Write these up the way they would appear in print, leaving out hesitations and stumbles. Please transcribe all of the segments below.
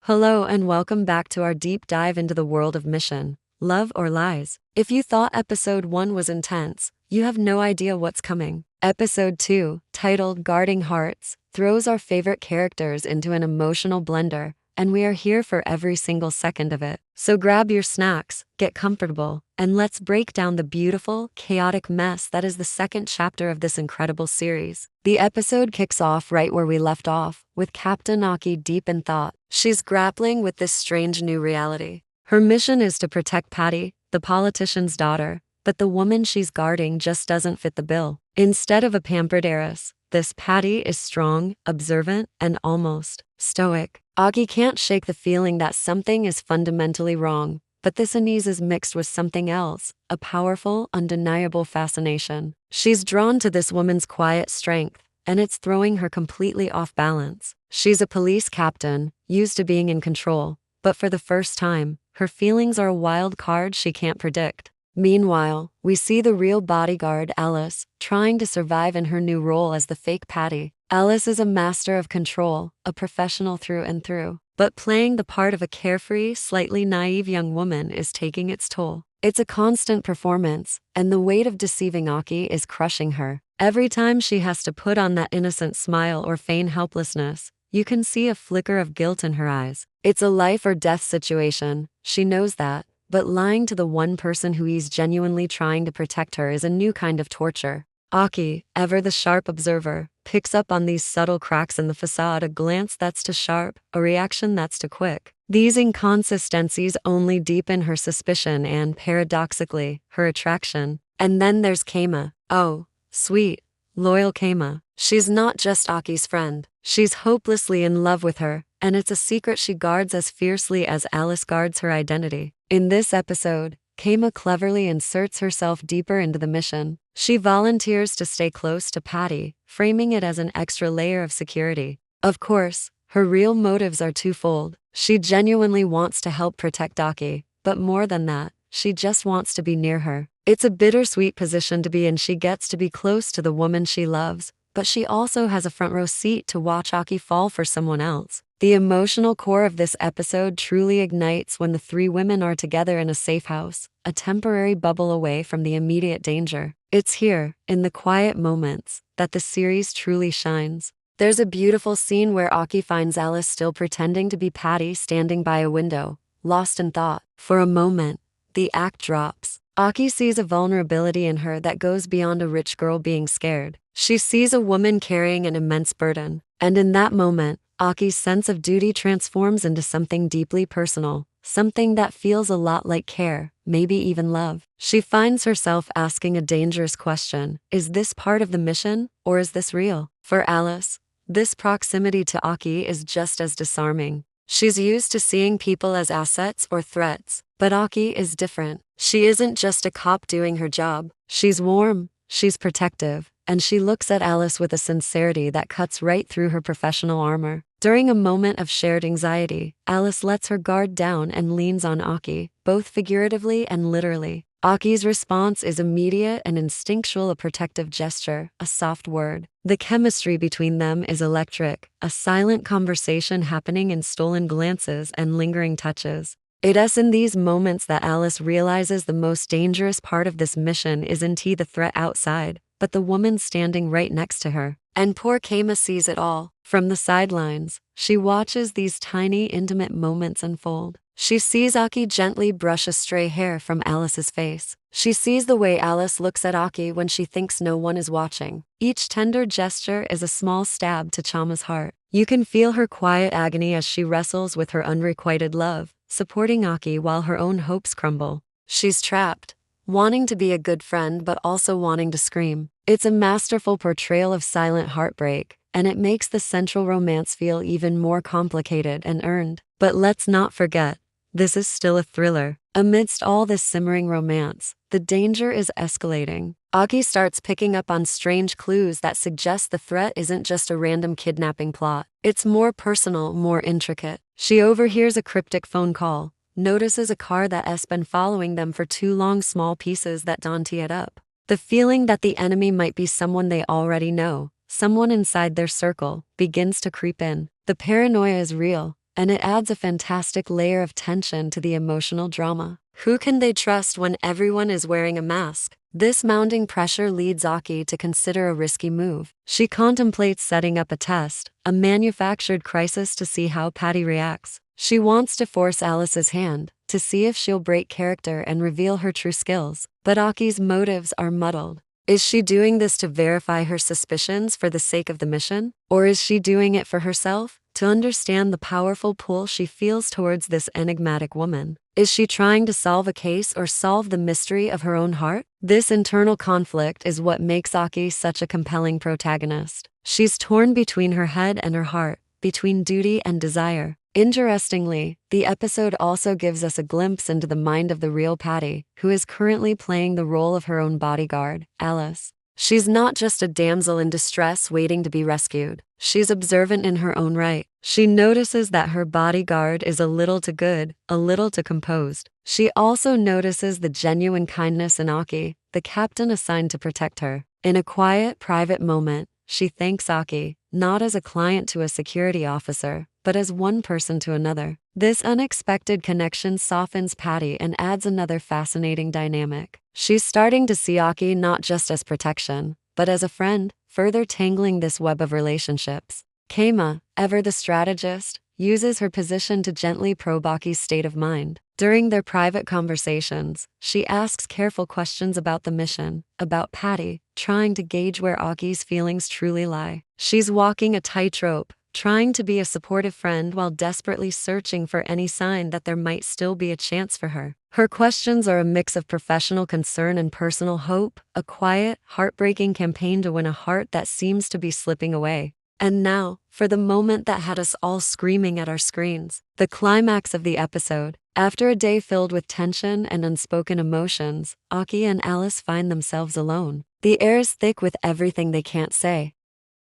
Hello and welcome back to our deep dive into the world of Mission, Love or Lies. If you thought episode 1 was intense, you have no idea what's coming. Episode 2, titled Guarding Hearts, throws our favorite characters into an emotional blender, and we are here for every single second of it. So grab your snacks, get comfortable, and let's break down the beautiful, chaotic mess that is the second chapter of this incredible series. The episode kicks off right where we left off, with Captain Aki deep in thought. She's grappling with this strange new reality. Her mission is to protect Patty, the politician's daughter, but the woman she's guarding just doesn't fit the bill. Instead of a pampered heiress, this Patty is strong, observant, and almost stoic. Aki can't shake the feeling that something is fundamentally wrong, but this unease is mixed with something else, a powerful, undeniable fascination. She's drawn to this woman's quiet strength, and it's throwing her completely off balance. She's a police captain, used to being in control, but for the first time, her feelings are a wild card she can't predict. Meanwhile, we see the real bodyguard, Alice, trying to survive in her new role as the fake Patty. Alice is a master of control, a professional through and through, but playing the part of a carefree, slightly naive young woman is taking its toll. It's a constant performance, and the weight of deceiving Aki is crushing her. Every time she has to put on that innocent smile or feign helplessness, you can see a flicker of guilt in her eyes. It's a life or death situation, she knows that, but lying to the one person who is genuinely trying to protect her is a new kind of torture. Aki, ever the sharp observer, picks up on these subtle cracks in the facade, a glance that's too sharp, a reaction that's too quick. These inconsistencies only deepen her suspicion and, paradoxically, her attraction. And then there's Kama. Oh, sweet, loyal Kama. She's not just Aki's friend. She's hopelessly in love with her, and it's a secret she guards as fiercely as Alice guards her identity. In this episode, Kama cleverly inserts herself deeper into the mission. She volunteers to stay close to Patty, framing it as an extra layer of security. Of course, her real motives are twofold. She genuinely wants to help protect Aki, but more than that, she just wants to be near her. It's a bittersweet position to be in. She gets to be close to the woman she loves, but she also has a front row seat to watch Aki fall for someone else. The emotional core of this episode truly ignites when the three women are together in a safe house, a temporary bubble away from the immediate danger. It's here, in the quiet moments, that the series truly shines. There's a beautiful scene where Aki finds Alice still pretending to be Patty standing by a window, lost in thought. For a moment, the act drops. Aki sees a vulnerability in her that goes beyond a rich girl being scared. She sees a woman carrying an immense burden, and in that moment, Aki's sense of duty transforms into something deeply personal, something that feels a lot like care, maybe even love. She finds herself asking a dangerous question: is this part of the mission, or is this real? For Alice, this proximity to Aki is just as disarming. She's used to seeing people as assets or threats, but Aki is different. She isn't just a cop doing her job. She's warm, she's protective, and she looks at Alice with a sincerity that cuts right through her professional armor. During a moment of shared anxiety, Alice lets her guard down and leans on Aki, both figuratively and literally. Aki's response is immediate and instinctual, a protective gesture, a soft word. The chemistry between them is electric, a silent conversation happening in stolen glances and lingering touches. It's in these moments that Alice realizes the most dangerous part of this mission isn't the threat outside, but the woman standing right next to her. And poor Kama sees it all. From the sidelines, she watches these tiny, intimate moments unfold. She sees Aki gently brush a stray hair from Alice's face. She sees the way Alice looks at Aki when she thinks no one is watching. Each tender gesture is a small stab to Chama's heart. You can feel her quiet agony as she wrestles with her unrequited love, supporting Aki while her own hopes crumble. She's trapped, wanting to be a good friend but also wanting to scream. It's a masterful portrayal of silent heartbreak, and it makes the central romance feel even more complicated and earned. But let's not forget, this is still a thriller. Amidst all this simmering romance, the danger is escalating. Aki starts picking up on strange clues that suggest the threat isn't just a random kidnapping plot. It's more personal, more intricate. She overhears a cryptic phone call, notices a car that's been following them for too long, small pieces that don't tee it up. The feeling that the enemy might be someone they already know, someone inside their circle, begins to creep in. The paranoia is real, and it adds a fantastic layer of tension to the emotional drama. Who can they trust when everyone is wearing a mask? This mounting pressure leads Aki to consider a risky move. She contemplates setting up a test, a manufactured crisis to see how Patty reacts. She wants to force Alice's hand, to see if she'll break character and reveal her true skills. But Aki's motives are muddled. Is she doing this to verify her suspicions for the sake of the mission? Or is she doing it for herself, to understand the powerful pull she feels towards this enigmatic woman? Is she trying to solve a case or solve the mystery of her own heart? This internal conflict is what makes Aki such a compelling protagonist. She's torn between her head and her heart, between duty and desire. Interestingly, the episode also gives us a glimpse into the mind of the real Patty, who is currently playing the role of her own bodyguard, Alice. She's not just a damsel in distress waiting to be rescued. She's observant in her own right. She notices that her bodyguard is a little too good, a little too composed. She also notices the genuine kindness in Aki, the captain assigned to protect her. In a quiet, private moment, she thanks Aki, not as a client to a security officer, but as one person to another. This unexpected connection softens Patty and adds another fascinating dynamic. She's starting to see Aki not just as protection, but as a friend, further tangling this web of relationships. Keima, ever the strategist, uses her position to gently probe Aki's state of mind. During their private conversations, she asks careful questions about the mission, about Patty, trying to gauge where Aki's feelings truly lie. She's walking a tightrope, trying to be a supportive friend while desperately searching for any sign that there might still be a chance for her. Her questions are a mix of professional concern and personal hope, a quiet, heartbreaking campaign to win a heart that seems to be slipping away. And now, for the moment that had us all screaming at our screens, the climax of the episode. After a day filled with tension and unspoken emotions, Aki and Alice find themselves alone. The air is thick with everything they can't say.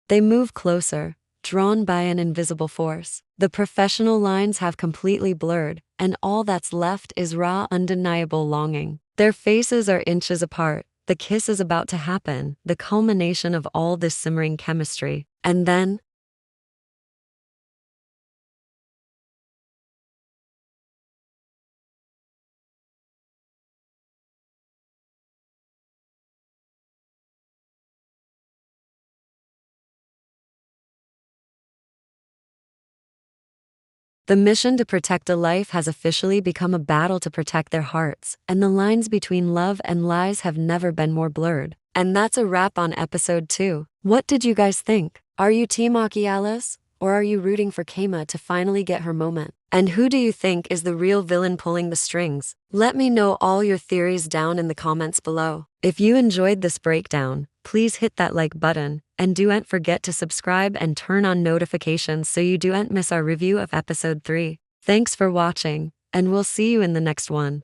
They move closer, drawn by an invisible force. The professional lines have completely blurred, and all that's left is raw, undeniable longing. Their faces are inches apart. The kiss is about to happen, the culmination of all this simmering chemistry. And then, the mission to protect a life has officially become a battle to protect their hearts, and the lines between love and lies have never been more blurred. And that's a wrap on episode 2. What did you guys think? Are you Team Aki Alice? Or are you rooting for Keima to finally get her moment? And who do you think is the real villain pulling the strings? Let me know all your theories down in the comments below. If you enjoyed this breakdown, please hit that like button, and don't forget to subscribe and turn on notifications so you don't miss our review of episode 3. Thanks for watching, and we'll see you in the next one.